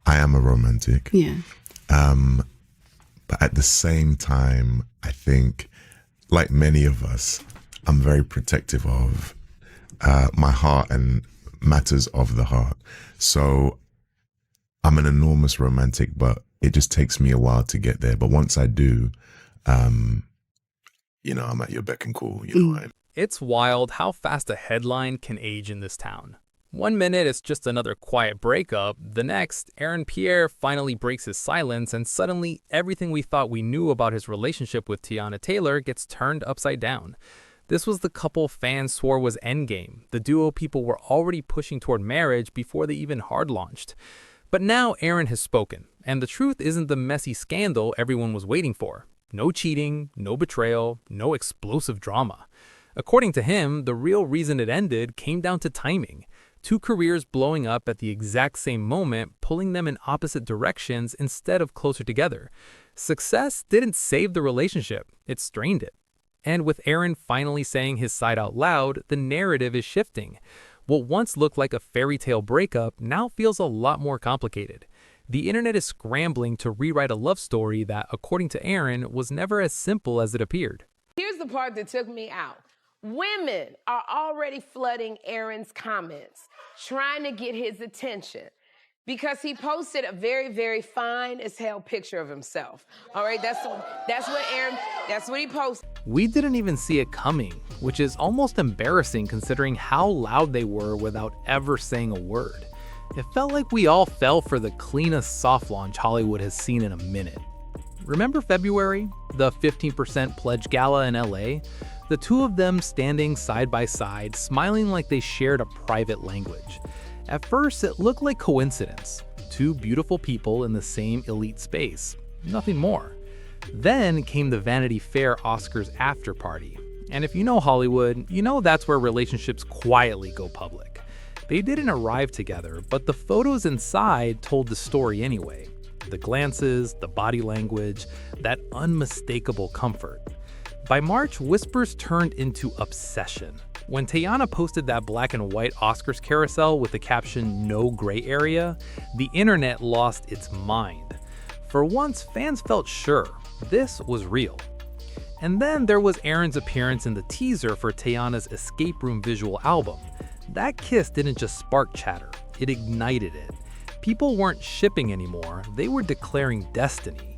I am a romantic. Yeah. But at the same time, I think, like many of us, I'm very protective of my heart and matters of the heart. So I'm an enormous romantic, but it just takes me a while to get there. But once I do, I'm at your beck and call. It's wild how fast a headline can age in this town. One minute it's just another quiet breakup, the next, Aaron Pierre finally breaks his silence and suddenly everything we thought we knew about his relationship with Teyana Taylor gets turned upside down. This was the couple fans swore was endgame, the duo people were already pushing toward marriage before they even hard launched. But now Aaron has spoken, and the truth isn't the messy scandal everyone was waiting for. No cheating, no betrayal, no explosive drama. According to him, the real reason it ended came down to timing. Two careers blowing up at the exact same moment, pulling them in opposite directions instead of closer together. Success didn't save the relationship, it strained it. And with Aaron finally saying his side out loud, the narrative is shifting. What once looked like a fairy tale breakup now feels a lot more complicated. The internet is scrambling to rewrite a love story that, according to Aaron, was never as simple as it appeared. Here's the part that took me out. Women are already flooding Aaron's comments, trying to get his attention because he posted a very, very fine as hell picture of himself. All right, that's what he posted. We didn't even see it coming, which is almost embarrassing considering how loud they were without ever saying a word. It felt like we all fell for the cleanest soft launch Hollywood has seen in a minute. Remember February, the 15% pledge gala in LA? The two of them standing side by side, smiling like they shared a private language. At first, it looked like coincidence. Two beautiful people in the same elite space. Nothing more. Then came the Vanity Fair Oscars after party. And if you know Hollywood, you know that's where relationships quietly go public. They didn't arrive together, but the photos inside told the story anyway. The glances, the body language, that unmistakable comfort. By March, whispers turned into obsession. When Teyana posted that black and white Oscars carousel with the caption "No gray area," the internet lost its mind. For once, fans felt sure this was real. And then there was Aaron's appearance in the teaser for Teyana's Escape Room visual album. That kiss didn't just spark chatter, it ignited it. People weren't shipping anymore, they were declaring destiny.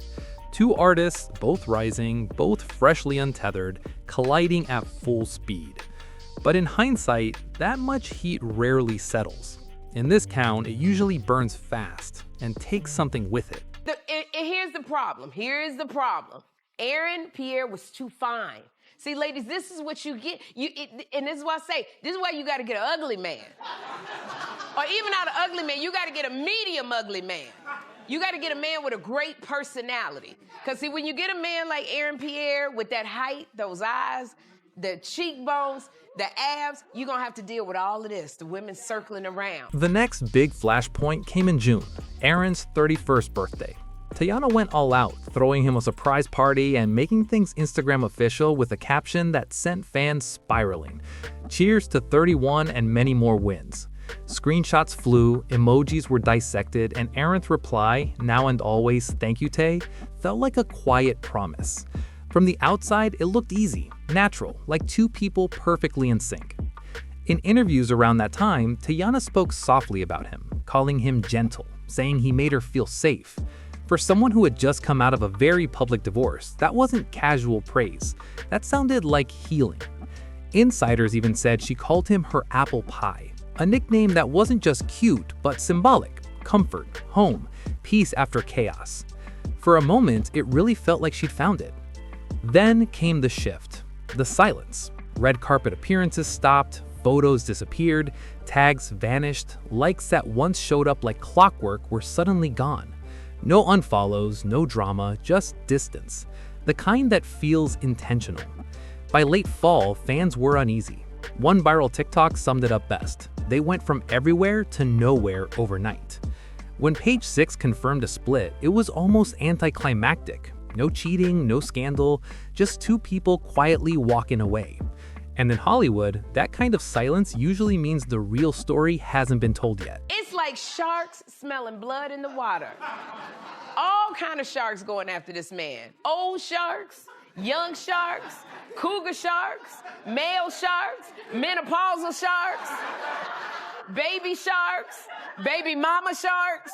Two artists, both rising, both freshly untethered, colliding at full speed. But in hindsight, that much heat rarely settles. In this count, it usually burns fast and takes something with it. Here's the problem. Aaron Pierre was too fine. See, ladies, this is what you get. And this is why I say, this is why you got to get an ugly man. Or even not an ugly man, you got to get a medium ugly man. You got to get a man with a great personality. Because, see, when you get a man like Aaron Pierre with that height, those eyes, the cheekbones, the abs, you're going to have to deal with all of this, the women circling around. The next big flashpoint came in June, Aaron's 31st birthday. Teyana went all out, throwing him a surprise party and making things Instagram official with a caption that sent fans spiraling. Cheers to 31 and many more wins. Screenshots flew, emojis were dissected, and Aaron's reply, "Now and always, thank you, Tay," felt like a quiet promise. From the outside, it looked easy, natural, like two people perfectly in sync. In interviews around that time, Teyana spoke softly about him, calling him gentle, saying he made her feel safe. For someone who had just come out of a very public divorce, that wasn't casual praise. That sounded like healing. Insiders even said she called him her apple pie, a nickname that wasn't just cute, but symbolic: comfort, home, peace after chaos. For a moment, it really felt like she'd found it. Then came the shift, the silence. Red carpet appearances stopped, photos disappeared, tags vanished, likes that once showed up like clockwork were suddenly gone. No unfollows, no drama, just distance. The kind that feels intentional. By late fall, fans were uneasy. One viral TikTok summed it up best. They went from everywhere to nowhere overnight. When Page Six confirmed a split, it was almost anticlimactic. No cheating, no scandal, just two people quietly walking away. And in Hollywood, that kind of silence usually means the real story hasn't been told yet. It's like sharks smelling blood in the water. All kind of sharks going after this man. Old sharks, young sharks, cougar sharks, male sharks, menopausal sharks, baby sharks, baby mama sharks.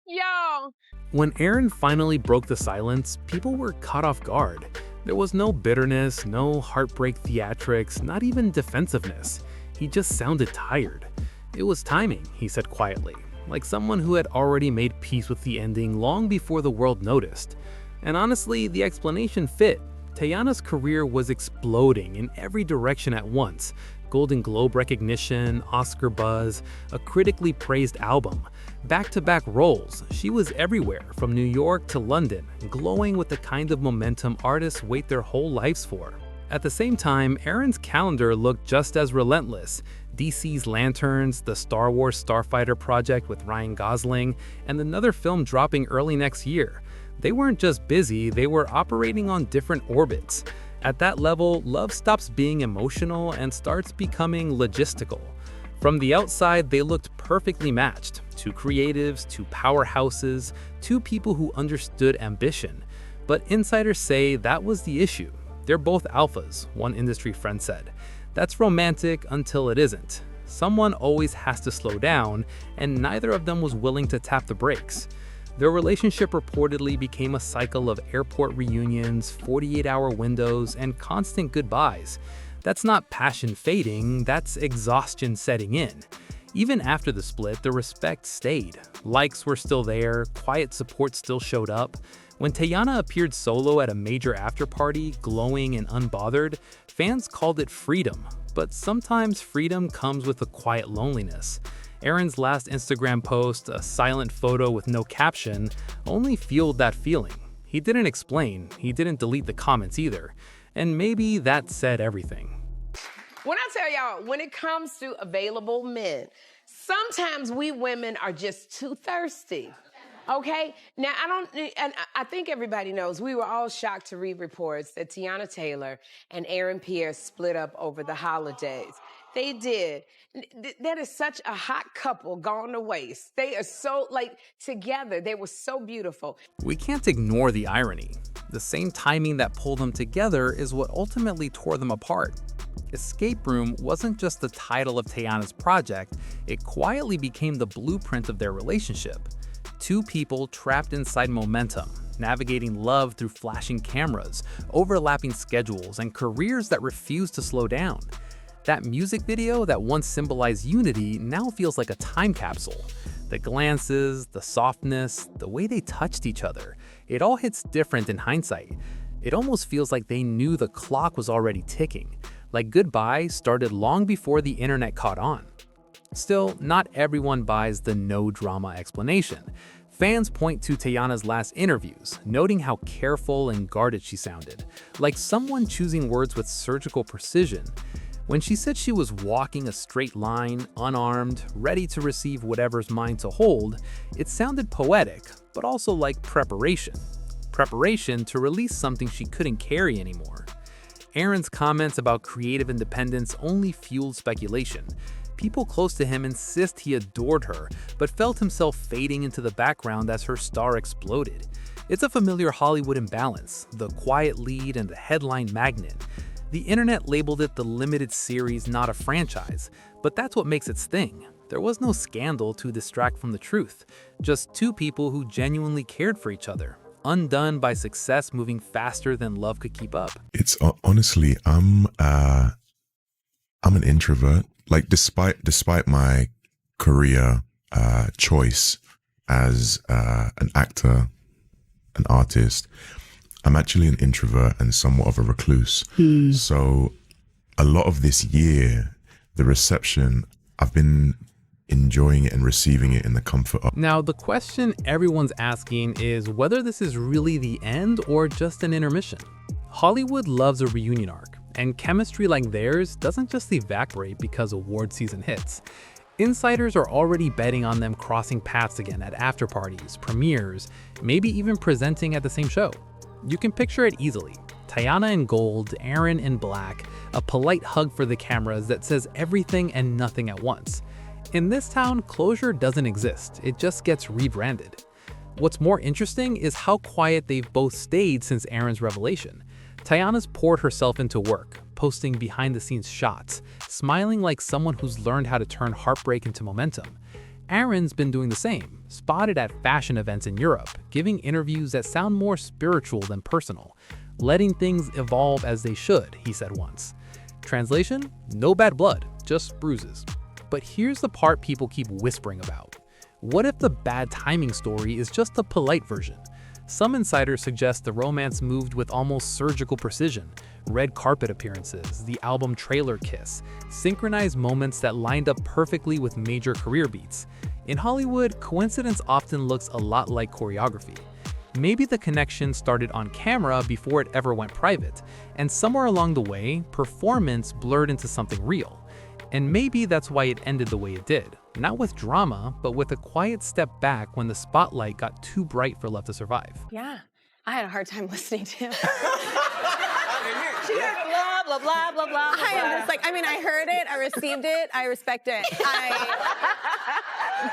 Y'all. When Aaron finally broke the silence, people were caught off guard. There was no bitterness, no heartbreak theatrics, not even defensiveness. He just sounded tired. It was timing, he said quietly, like someone who had already made peace with the ending long before the world noticed. And honestly, the explanation fit. Teyana's career was exploding in every direction at once. Golden Globe recognition, Oscar buzz, a critically praised album. Back-to-back roles, she was everywhere from New York to London, glowing with the kind of momentum artists wait their whole lives for. At the same time, Aaron's calendar looked just as relentless. DC's Lanterns, the Star Wars Starfighter project with Ryan Gosling, and another film dropping early next year. They weren't just busy, they were operating on different orbits. At that level, love stops being emotional and starts becoming logistical. From the outside, they looked perfectly matched. Two creatives, two powerhouses, two people who understood ambition. But insiders say that was the issue. They're both alphas, one industry friend said. That's romantic until it isn't. Someone always has to slow down, and neither of them was willing to tap the brakes. Their relationship reportedly became a cycle of airport reunions, 48-hour windows, and constant goodbyes. That's not passion fading, that's exhaustion setting in. Even after the split, the respect stayed. Likes were still there, quiet support still showed up. When Teyana appeared solo at a major afterparty, glowing and unbothered, fans called it freedom. But sometimes freedom comes with a quiet loneliness. Aaron's last Instagram post, a silent photo with no caption, only fueled that feeling. He didn't explain, he didn't delete the comments either. And maybe that said everything. When I tell y'all, when it comes to available men, sometimes we women are just too thirsty. Okay? Now, I think everybody knows, we were all shocked to read reports that Teyana Taylor and Aaron Pierre split up over the holidays. They did. That is such a hot couple gone to waste. They are so, together. They were so beautiful. We can't ignore the irony. The same timing that pulled them together is what ultimately tore them apart. Escape Room wasn't just the title of Teyana's project, it quietly became the blueprint of their relationship. Two people trapped inside momentum, navigating love through flashing cameras, overlapping schedules, and careers that refuse to slow down. That music video that once symbolized unity now feels like a time capsule. The glances, the softness, the way they touched each other, it all hits different in hindsight. It almost feels like they knew the clock was already ticking, like Goodbye started long before the internet caught on. Still, not everyone buys the no-drama explanation. Fans point to Teyana's last interviews, noting how careful and guarded she sounded, like someone choosing words with surgical precision. When she said she was walking a straight line, unarmed, ready to receive whatever's mine to hold, it sounded poetic, but also like preparation. Preparation to release something she couldn't carry anymore. Aaron's comments about creative independence only fueled speculation. People close to him insist he adored her, but felt himself fading into the background as her star exploded. It's a familiar Hollywood imbalance, the quiet lead and the headline magnet. The internet labeled it the limited series, not a franchise, but that's what makes it sting. There was no scandal to distract from the truth, just two people who genuinely cared for each other, undone by success moving faster than love could keep up. It's honestly, I'm an introvert. Like despite my career choice as an actor, an artist, I'm actually an introvert and somewhat of a recluse. So a lot of this year, the reception, I've been enjoying it and receiving it in the comfort of. Now, the question everyone's asking is whether this is really the end or just an intermission. Hollywood loves a reunion arc, and chemistry like theirs doesn't just evaporate because award season hits. Insiders are already betting on them crossing paths again at after parties, premieres, maybe even presenting at the same show. You can picture it easily. Teyana in gold, Aaron in black, a polite hug for the cameras that says everything and nothing at once. In this town, closure doesn't exist, it just gets rebranded. What's more interesting is how quiet they've both stayed since Aaron's revelation. Teyana's poured herself into work, posting behind-the-scenes shots, smiling like someone who's learned how to turn heartbreak into momentum. Aaron's been doing the same, spotted at fashion events in Europe, giving interviews that sound more spiritual than personal, letting things evolve as they should, he said once. Translation? No bad blood, just bruises. But here's the part people keep whispering about. What if the bad timing story is just the polite version? Some insiders suggest the romance moved with almost surgical precision. Red carpet appearances, the album trailer kiss, synchronized moments that lined up perfectly with major career beats. In Hollywood, coincidence often looks a lot like choreography. Maybe the connection started on camera before it ever went private, and somewhere along the way, performance blurred into something real. And maybe that's why it ended the way it did. Not with drama, but with a quiet step back when the spotlight got too bright for Love to Survive. Yeah, I had a hard time listening to him. She heard blah, blah, blah, blah, blah. I am just like, I mean, I heard it, I received it, I respect it.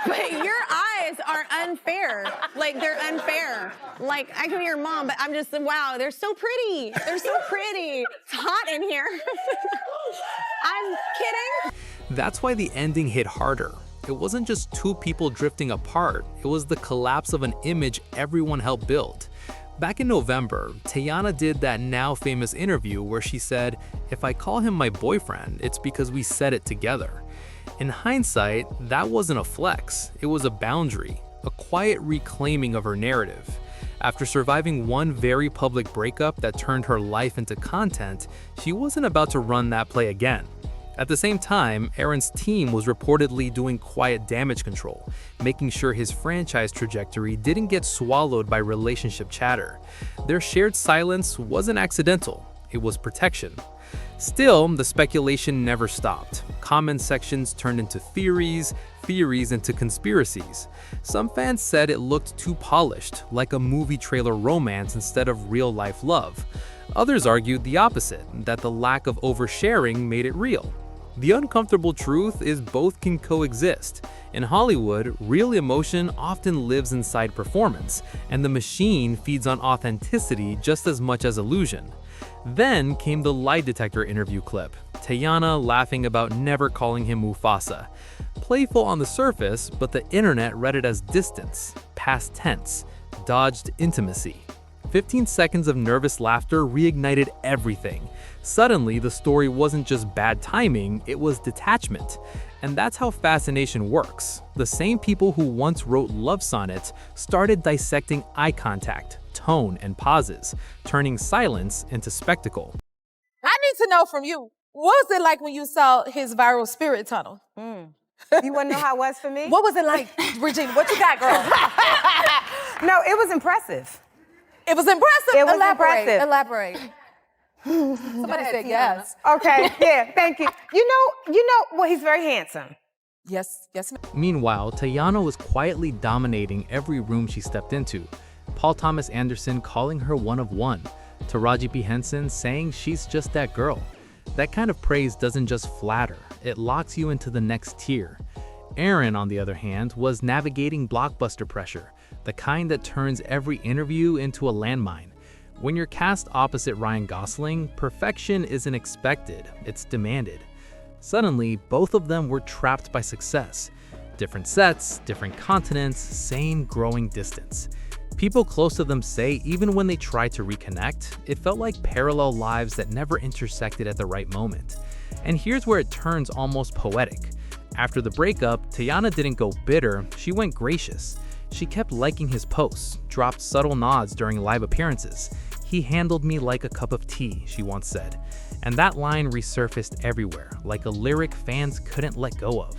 But your eyes are unfair. Like, they're unfair. Like, I can be your mom, but I'm just, wow, they're so pretty. They're so pretty. It's hot in here. I'm kidding. That's why the ending hit harder. It wasn't just two people drifting apart, it was the collapse of an image everyone helped build. Back in November, Teyana did that now famous interview where she said, "If I call him my boyfriend, it's because we said it together." In hindsight, that wasn't a flex, it was a boundary, a quiet reclaiming of her narrative. After surviving one very public breakup that turned her life into content, she wasn't about to run that play again. At the same time, Aaron's team was reportedly doing quiet damage control, making sure his franchise trajectory didn't get swallowed by relationship chatter. Their shared silence wasn't accidental, it was protection. Still, the speculation never stopped. Comment sections turned into theories, theories into conspiracies. Some fans said it looked too polished, like a movie trailer romance instead of real-life love. Others argued the opposite, that the lack of oversharing made it real. The uncomfortable truth is both can coexist. In Hollywood, real emotion often lives inside performance, and the machine feeds on authenticity just as much as illusion. Then came the lie detector interview clip, Teyana laughing about never calling him Mufasa. Playful on the surface, but the internet read it as distance, past tense, dodged intimacy. 15 seconds of nervous laughter reignited everything. Suddenly, the story wasn't just bad timing, it was detachment. And that's how fascination works. The same people who once wrote love sonnets started dissecting eye contact, tone, and pauses, turning silence into spectacle. I need to know from you, what was it like when you saw his viral spirit tunnel? You want to know how it was for me? What was it like, Regina? What you got, girl? No, it was impressive. It was impressive. It was Elaborate. impressive. Elaborate. Somebody said yes. Okay, yeah, thank you. You know, well, he's very handsome. Yes, yes. Meanwhile, Teyana was quietly dominating every room she stepped into. Paul Thomas Anderson calling her one of one, Taraji P. Henson saying she's just that girl. That kind of praise doesn't just flatter, it locks you into the next tier. Aaron, on the other hand, was navigating blockbuster pressure, the kind that turns every interview into a landmine. When you're cast opposite Ryan Gosling, perfection isn't expected, it's demanded. Suddenly, both of them were trapped by success. Different sets, different continents, same growing distance. People close to them say even when they tried to reconnect, it felt like parallel lives that never intersected at the right moment. And here's where it turns almost poetic. After the breakup, Teyana didn't go bitter, she went gracious. She kept liking his posts, dropped subtle nods during live appearances. "He handled me like a cup of tea," she once said. And that line resurfaced everywhere, like a lyric fans couldn't let go of.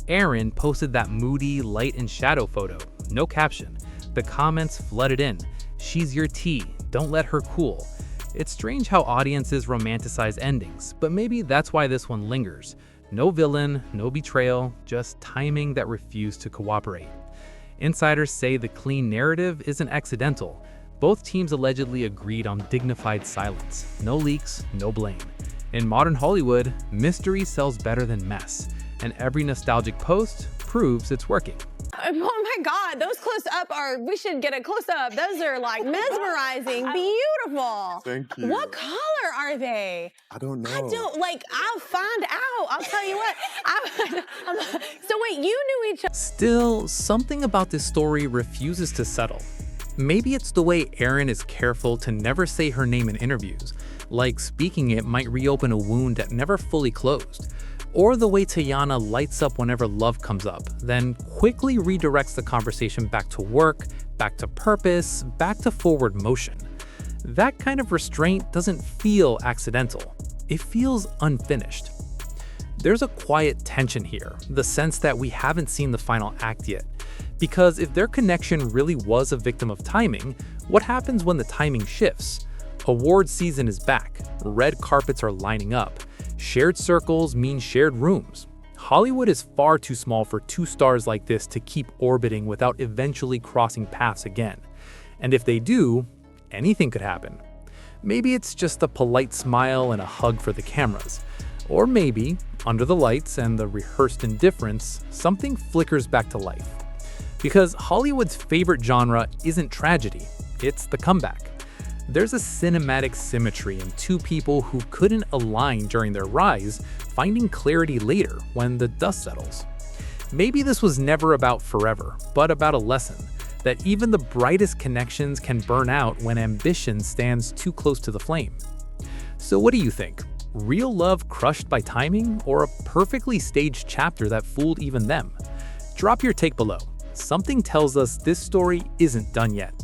Aaron posted that moody light and shadow photo, no caption. The comments flooded in. "She's your tea, don't let her cool." It's strange how audiences romanticize endings, but maybe that's why this one lingers. No villain, no betrayal, just timing that refused to cooperate. Insiders say the clean narrative isn't accidental. Both teams allegedly agreed on dignified silence. No leaks, no blame. In modern Hollywood, mystery sells better than mess, and every nostalgic post proves it's working. Oh my God, those close-up we should get a close-up. Those are like mesmerizing, beautiful. Thank you. What color are they? I don't know. I'll find out. I'll tell you what. So wait, you knew each other. Still, something about this story refuses to settle. Maybe it's the way Aaron is careful to never say her name in interviews, like speaking it might reopen a wound that never fully closed. Or the way Teyana lights up whenever love comes up, then quickly redirects the conversation back to work, back to purpose, back to forward motion. That kind of restraint doesn't feel accidental. It feels unfinished. There's a quiet tension here, the sense that we haven't seen the final act yet. Because if their connection really was a victim of timing, what happens when the timing shifts? Award season is back, red carpets are lining up. Shared circles mean shared rooms. Hollywood is far too small for two stars like this to keep orbiting without eventually crossing paths again. And if they do, anything could happen. Maybe it's just a polite smile and a hug for the cameras. Or maybe, under the lights and the rehearsed indifference, something flickers back to life. Because Hollywood's favorite genre isn't tragedy, it's the comeback. There's a cinematic symmetry in two people who couldn't align during their rise, finding clarity later when the dust settles. Maybe this was never about forever, but about a lesson, that even the brightest connections can burn out when ambition stands too close to the flame. So what do you think? Real love crushed by timing, or a perfectly staged chapter that fooled even them? Drop your take below. Something tells us this story isn't done yet.